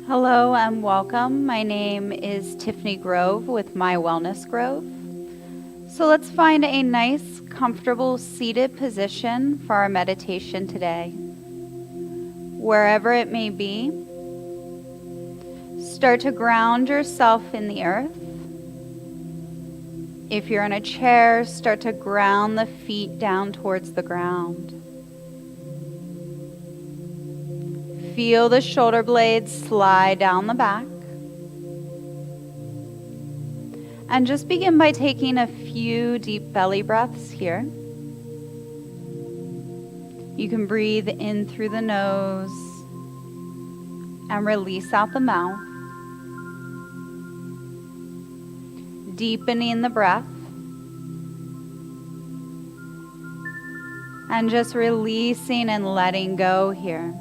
Hello and welcome. My name is Tiffany Grove with My Wellness Grove. So let's find a nice, comfortable seated position for our meditation today. Wherever it may be, start to ground yourself in the earth. If you're in a chair, start to ground the feet down towards the ground. Feel the shoulder blades slide down the back. And just begin by taking a few deep belly breaths here. You can breathe in through the nose and release out the mouth. Deepening the breath. And just releasing and letting go here.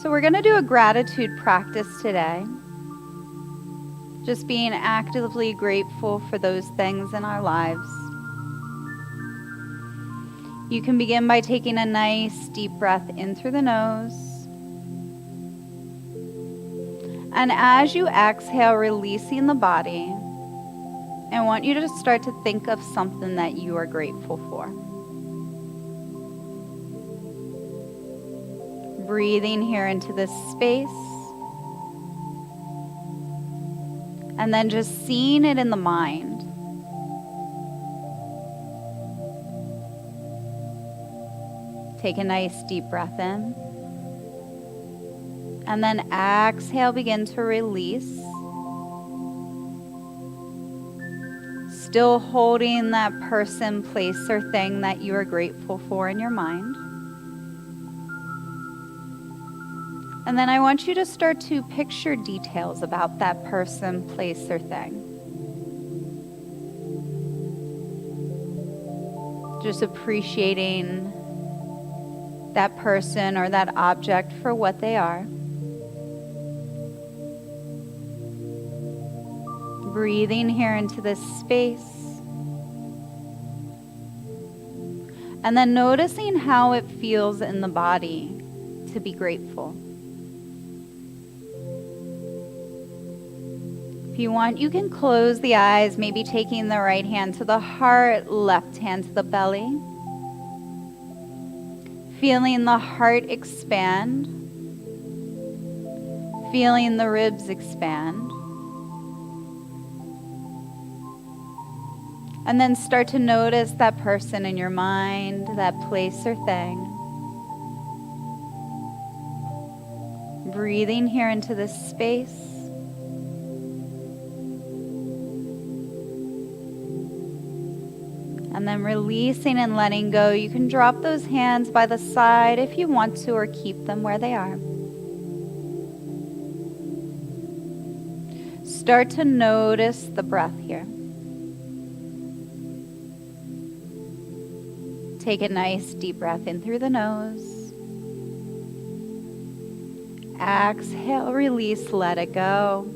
So we're going to do a gratitude practice today. Just being actively grateful for those things in our lives. You can begin by taking a nice deep breath in through the nose. And as you exhale, releasing the body, I want you to start to think of something that you are grateful for. Breathing here into this space. And then just seeing it in the mind. Take a nice deep breath in. And then exhale, begin to release. Still holding that person, place, or thing that you are grateful for in your mind. And then I want you to start to picture details about that person, place, or thing. Just appreciating that person or that object for what they are. Breathing here into this space. And then noticing how it feels in the body to be grateful. If you want, you can close the eyes, maybe taking the right hand to the heart, left hand to the belly. Feeling the heart expand. Feeling the ribs expand. And then start to notice that person in your mind, that place or thing. Breathing here into this space. And then releasing and letting go. You can drop those hands by the side if you want to, or keep them where they are. Start to notice the breath here. Take a nice deep breath in through the nose. Exhale, release, let it go.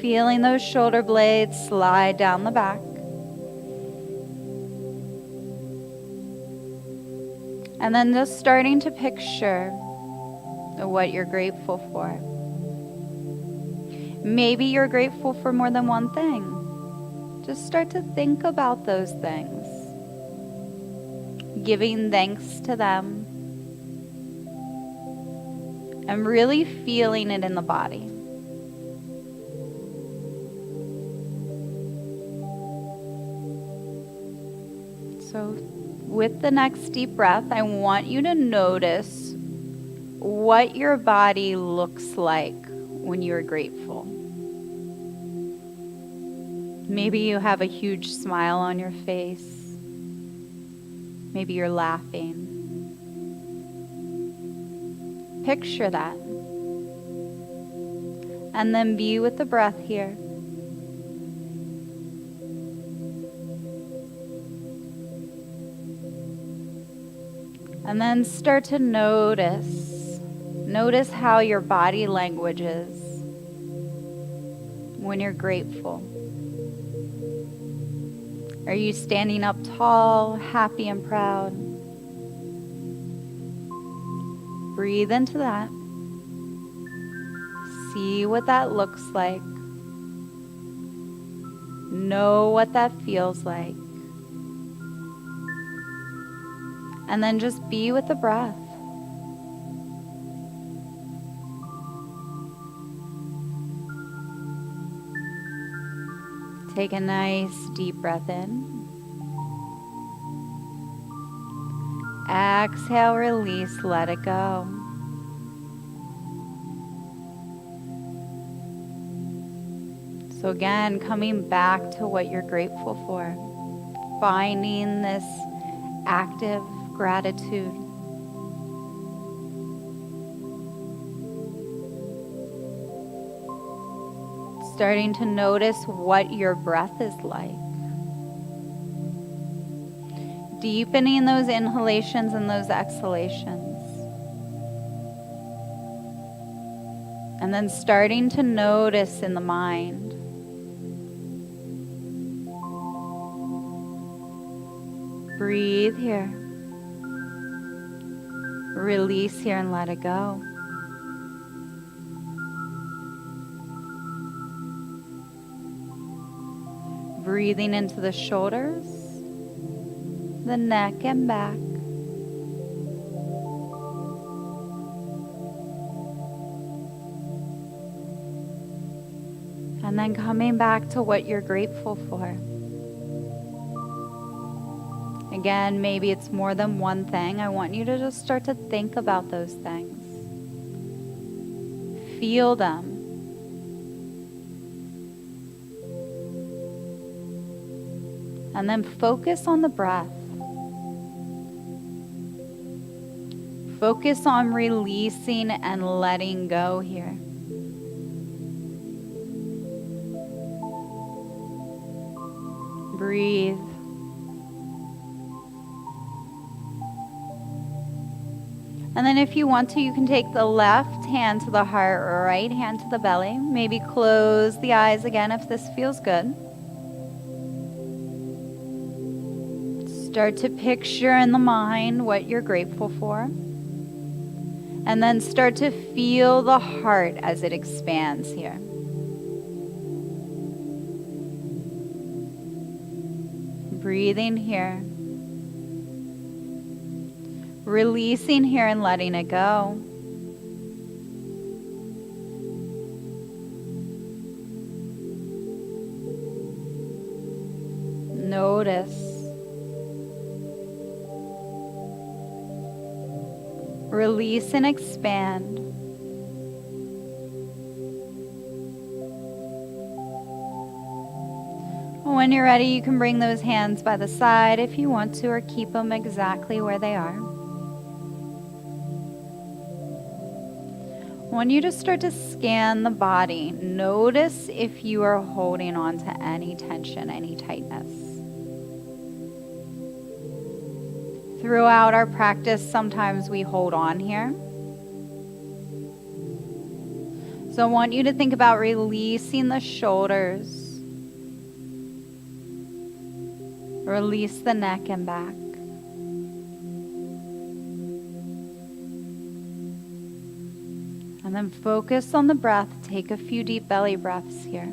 Feeling those shoulder blades slide down the back. And then just starting to picture what you're grateful for. Maybe you're grateful for more than one thing. Just start to think about those things. Giving thanks to them. And really feeling it in the body. So with the next deep breath, I want you to notice what your body looks like when you're grateful. Maybe you have a huge smile on your face. Maybe you're laughing. Picture that. And then be with the breath here. And then start to notice how your body language is when you're grateful. Are you standing up tall, happy and proud? Breathe into that. See what that looks like. Know what that feels like. And then just be with the breath. Take a nice deep breath in. Exhale, release, let it go. So again, coming back to what you're grateful for. Finding this active gratitude. Starting to notice what your breath is like. Deepening those inhalations and those exhalations. And then starting to notice in the mind. Breathe here. Release here and let it go. Breathing into the shoulders, the neck and back. And then coming back to what you're grateful for. Again, maybe it's more than one thing. I want you to just start to think about those things. Feel them. And then focus on the breath. Focus on releasing and letting go here. Breathe. And then if you want to, you can take the left hand to the heart, right hand to the belly. Maybe close the eyes again if this feels good. Start to picture in the mind what you're grateful for. And then start to feel the heart as it expands here. Breathing here. Releasing here and letting it go. Notice. Release and expand. When you're ready, you can bring those hands by the side if you want to, or keep them exactly where they are. I want you to start to scan the body. Notice if you are holding on to any tension, any tightness. Throughout our practice, sometimes we hold on here. So I want you to think about releasing the shoulders. Release the neck and back. And then focus on the breath. Take a few deep belly breaths here.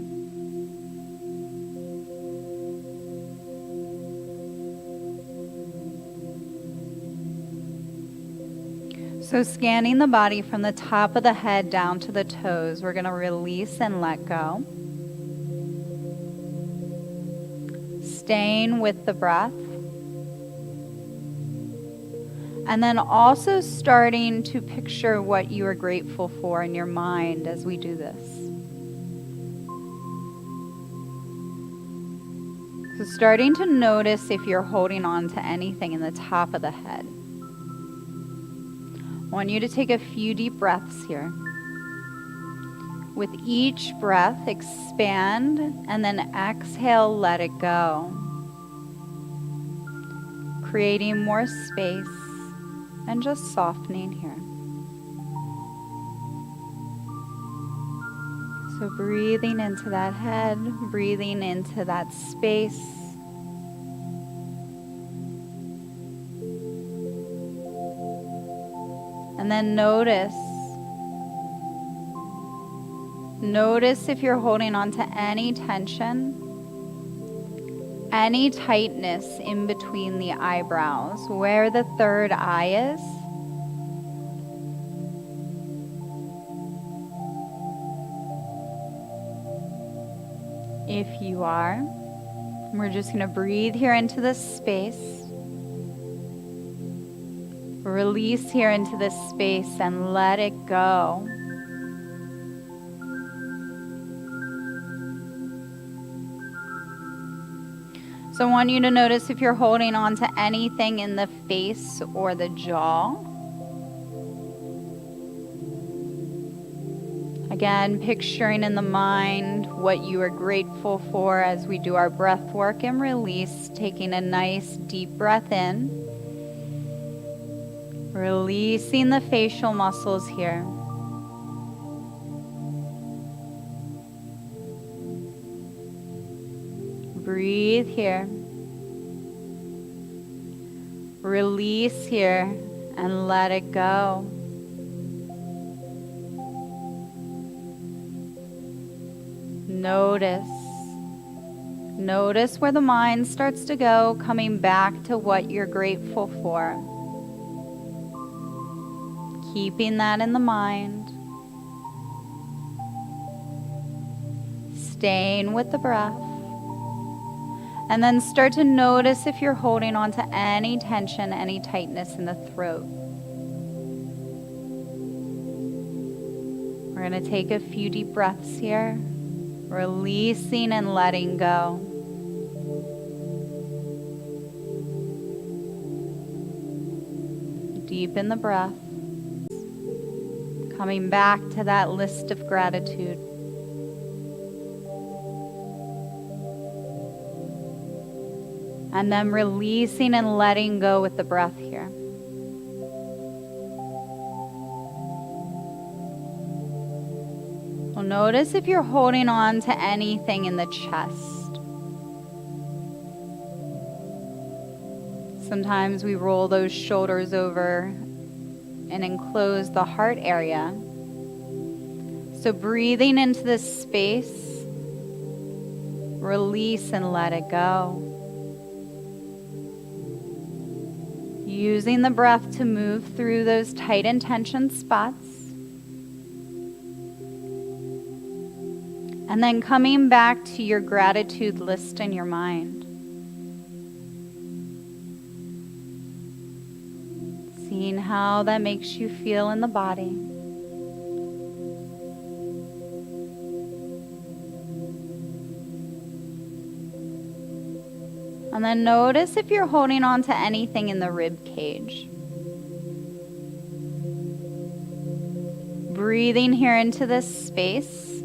So scanning the body from the top of the head down to the toes, we're going to release and let go. Staying with the breath. And then also starting to picture what you are grateful for in your mind as we do this. So starting to notice if you're holding on to anything in the top of the head. I want you to take a few deep breaths here. With each breath, expand, and then exhale, let it go. Creating more space and just softening here. So breathing into that head, breathing into that space, And then notice if you're holding on to any tension, any tightness in between the eyebrows, where the third eye is. If you are, we're just going to breathe here into this space. Release here into this space and let it go. So I want you to notice if you're holding on to anything in the face or the jaw. Again, picturing in the mind what you are grateful for as we do our breath work and release, taking a nice deep breath in. Releasing the facial muscles here. Breathe here. Release here and let it go. Notice where the mind starts to go, coming back to what you're grateful for. Keeping that in the mind. Staying with the breath. And then start to notice if you're holding on to any tension, any tightness in the throat. We're going to take a few deep breaths here, releasing and letting go. Deepen the breath. Coming back to that list of gratitude. And then releasing and letting go with the breath here. Well, notice if you're holding on to anything in the chest. Sometimes we roll those shoulders over and enclose the heart area. So breathing into this space, release and let it go. Using the breath to move through those tight and tension spots. And then coming back to your gratitude list in your mind. Seeing how that makes you feel in the body. And then notice if you're holding on to anything in the rib cage. Breathing here into this space,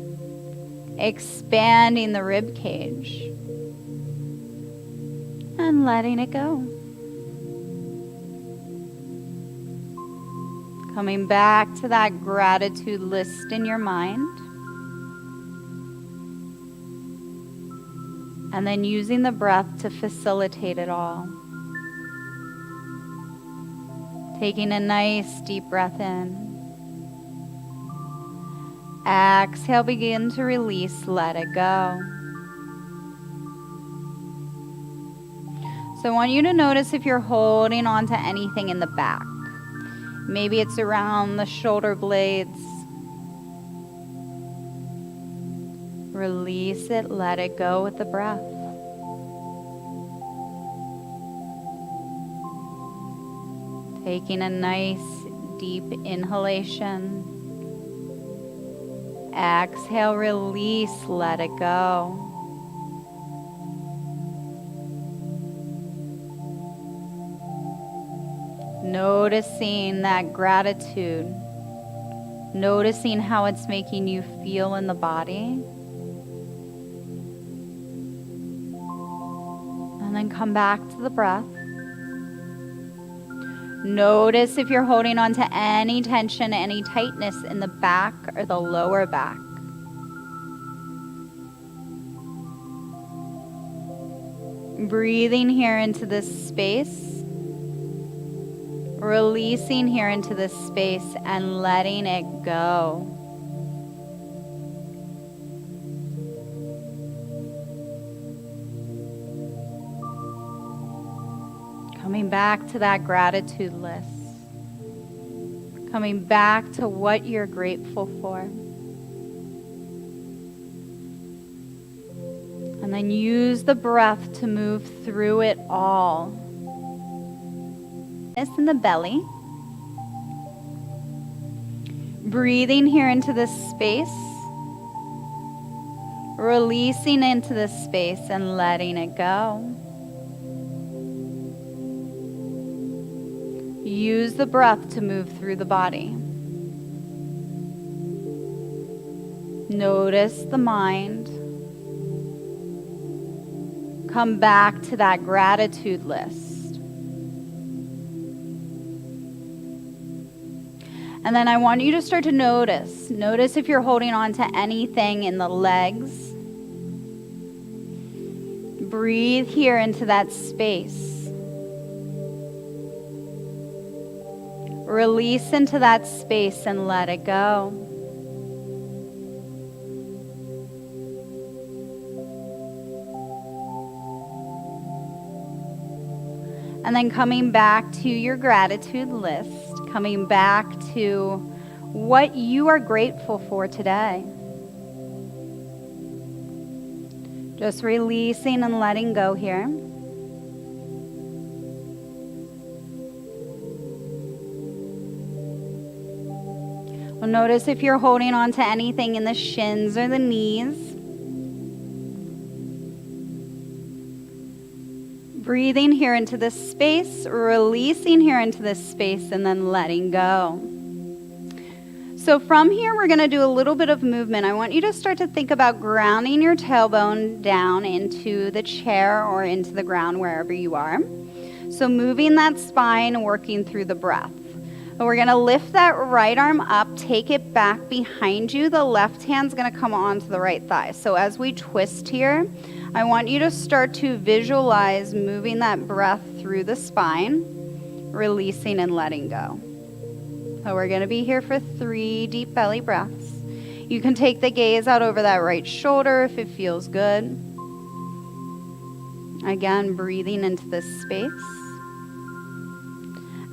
expanding the rib cage, and letting it go. Coming back to that gratitude list in your mind. And then using the breath to facilitate it all. Taking a nice deep breath in. Exhale, begin to release, let it go. So I want you to notice if you're holding on to anything in the back. Maybe it's around the shoulder blades. Release it, let it go with the breath. Taking a nice deep inhalation. Exhale, release, let it go. Noticing that gratitude. Noticing how it's making you feel in the body. And then come back to the breath. Notice if you're holding on to any tension, any tightness in the back or the lower back. Breathing here into this space. Releasing here into this space and letting it go. Coming back to that gratitude list. Coming back to what you're grateful for. And then use the breath to move through it all. It's in the belly. Breathing here into this space. Releasing into this space and letting it go. Use the breath to move through the body. Notice the mind. Come back to that gratitude list. And then I want you to start to notice. Notice if you're holding on to anything in the legs. Breathe here into that space. Release into that space and let it go. And then coming back to your gratitude list, coming back to what you are grateful for today. Just releasing and letting go here. Well, notice if you're holding on to anything in the shins or the knees. Breathing here into this space, releasing here into this space, and then letting go. So from here, we're going to do a little bit of movement. I want you to start to think about grounding your tailbone down into the chair or into the ground, wherever you are. So moving that spine, working through the breath. And we're going to lift that right arm up, take it back behind you. The left hand's going to come onto the right thigh. So as we twist here, I want you to start to visualize moving that breath through the spine, releasing and letting go. So we're going to be here for 3 deep belly breaths. You can take the gaze out over that right shoulder if it feels good. Again, breathing into this space.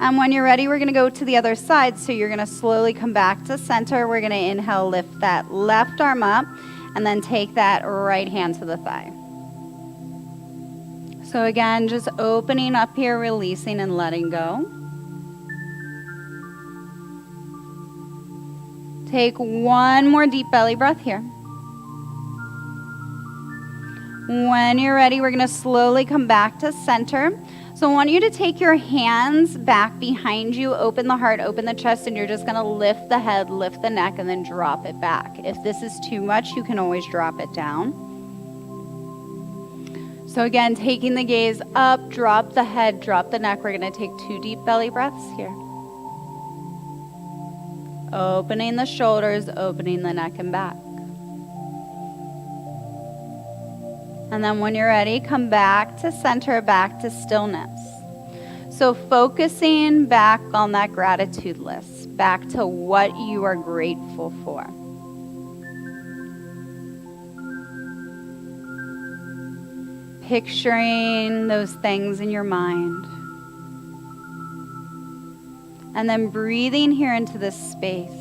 And when you're ready, we're going to go to the other side. So you're going to slowly come back to center. We're going to inhale, lift that left arm up, and then take that right hand to the thigh. So again, just opening up here, releasing and letting go. Take one more deep belly breath here. When you're ready, we're going to slowly come back to center. So I want you to take your hands back behind you, open the heart, open the chest, and you're just going to lift the head, lift the neck, and then drop it back. If this is too much, you can always drop it down. So again, taking the gaze up, drop the head, drop the neck. We're going to take 2 deep belly breaths here. Opening the shoulders, opening the neck and back. And then when you're ready, come back to center, back to stillness. So focusing back on that gratitude list, back to what you are grateful for. Picturing those things in your mind. And then breathing here into this space.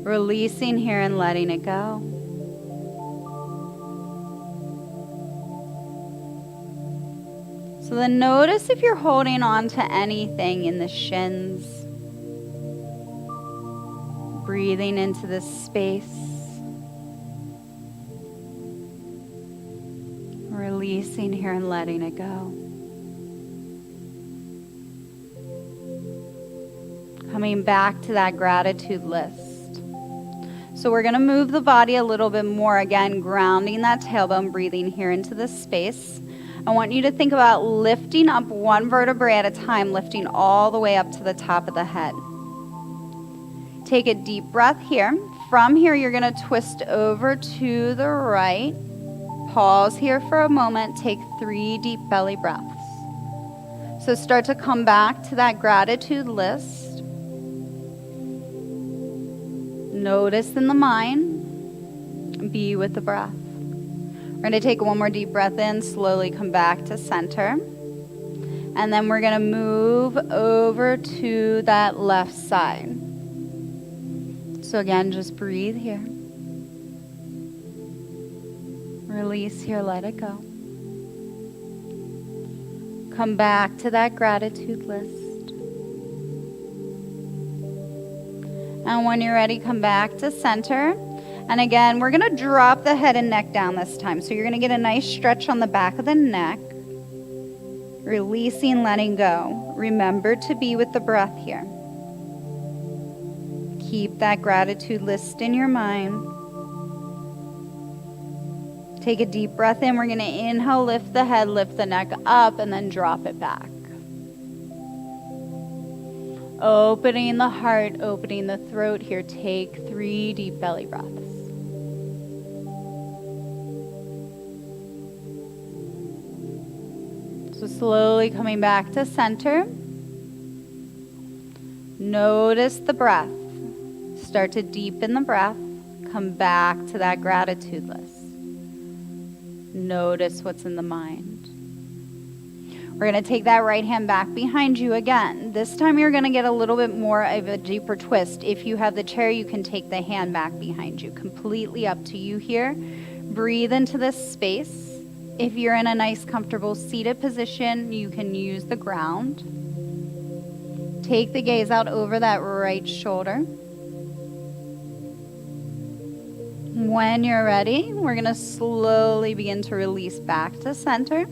Releasing here and letting it go. So then notice if you're holding on to anything in the shins. Breathing into this space. Releasing here and letting it go. Coming back to that gratitude list. So we're going to move the body a little bit more. Again, grounding that tailbone, breathing here into this space. I want you to think about lifting up one vertebrae at a time, lifting all the way up to the top of the head. Take a deep breath here. From here, you're going to twist over to the right. Pause here for a moment. Take 3 deep belly breaths. So start to come back to that gratitude list. Notice in the mind, be with the breath. We're going to take one more deep breath in, slowly come back to center. And then we're going to move over to that left side. So again, just breathe here. Release here, let it go. Come back to that gratitude list. And when you're ready, come back to center. And again, we're going to drop the head and neck down this time. So you're going to get a nice stretch on the back of the neck. Releasing, letting go. Remember to be with the breath here. Keep that gratitude list in your mind. Take a deep breath in. We're going to inhale, lift the head, lift the neck up, and then drop it back. Opening the heart, opening the throat here. Take 3 deep belly breaths. So slowly coming back to center. Notice the breath. Start to deepen the breath. Come back to that gratitude list. Notice what's in the mind. We're going to take that right hand back behind you again. This time you're going to get a little bit more of a deeper twist. If you have the chair, you can take the hand back behind you. Completely up to you here. Breathe into this space. If you're in a nice, comfortable seated position, you can use the ground. Take the gaze out over that right shoulder. When you're ready, we're going to slowly begin to release back to center.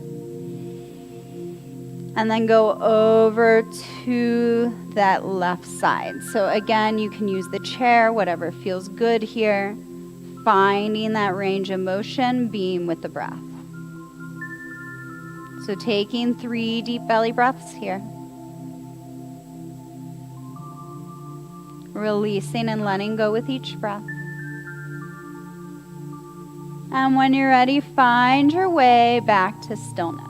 And then go over to that left side. So again, you can use the chair, whatever feels good here. Finding that range of motion, being with the breath. So taking 3 deep belly breaths here. Releasing and letting go with each breath. And when you're ready, find your way back to stillness.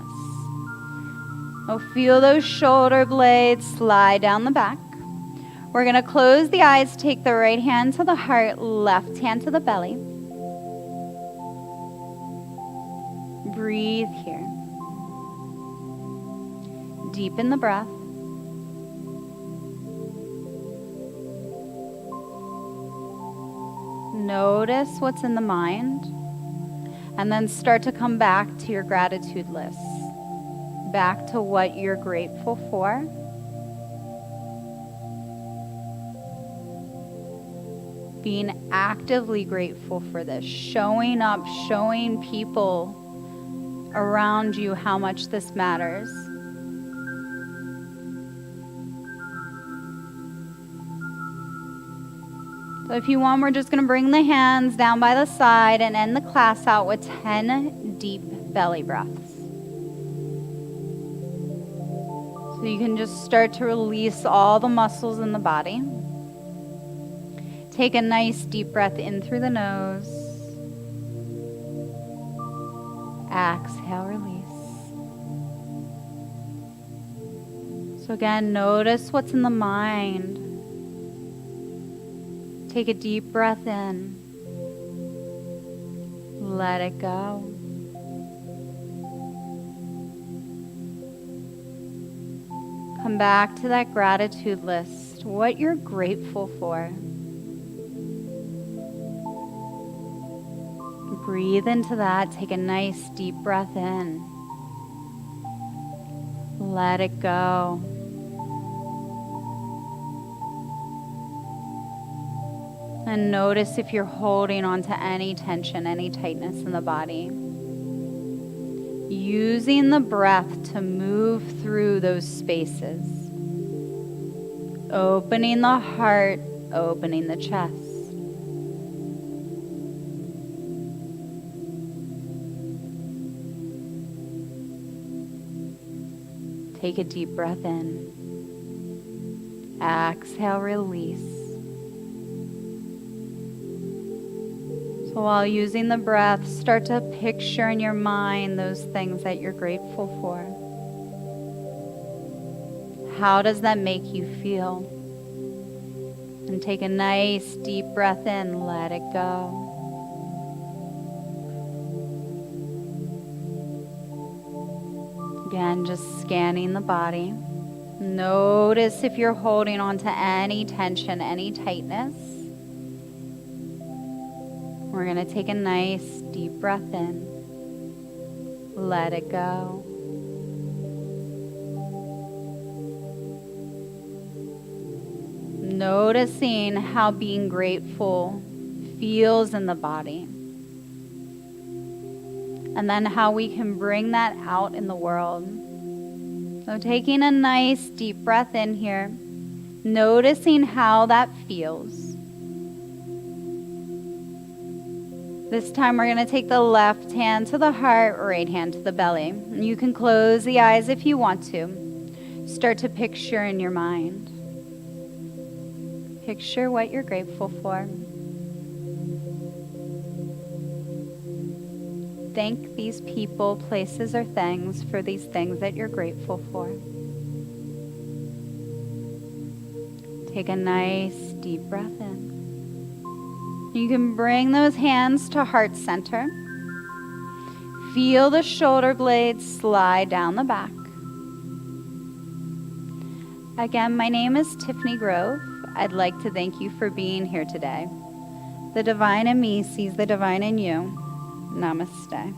Oh, feel those shoulder blades slide down the back. We're going to close the eyes, take the right hand to the heart, left hand to the belly. Breathe here. Deepen the breath. Notice what's in the mind. And then start to come back to your gratitude list. Back to what you're grateful for. Being actively grateful for this. Showing up, showing people around you how much this matters. So if you want, we're just going to bring the hands down by the side and end the class out with 10 deep belly breaths. So you can just start to release all the muscles in the body. Take a nice deep breath in through the nose. Exhale, release. So again, notice what's in the mind. Take a deep breath in. Let it go. Come back to that gratitude list. What you're grateful for. Breathe into that. Take a nice deep breath in. Let it go. And notice if you're holding on to any tension, any tightness in the body. Using the breath to move through those spaces. Opening the heart, opening the chest. Take a deep breath in. Exhale, release. So while using the breath, start to picture in your mind those things that you're grateful for. How does that make you feel? And take a nice deep breath in, let it go. Again, just scanning the body. Notice if you're holding on to any tension, any tightness. We're going to take a nice deep breath in. Let it go. Noticing how being grateful feels in the body. And then how we can bring that out in the world. So taking a nice deep breath in here, noticing how that feels. This time we're going to take the left hand to the heart, right hand to the belly. And you can close the eyes if you want to. Start to picture in your mind. Picture what you're grateful for. Thank these people, places, or things for these things that you're grateful for. Take a nice deep breath in. You can bring those hands to heart center. Feel the shoulder blades slide down the back. Again, my name is Tiffany Grove. I'd like to thank you for being here today. The divine in me sees the divine in you. Namaste.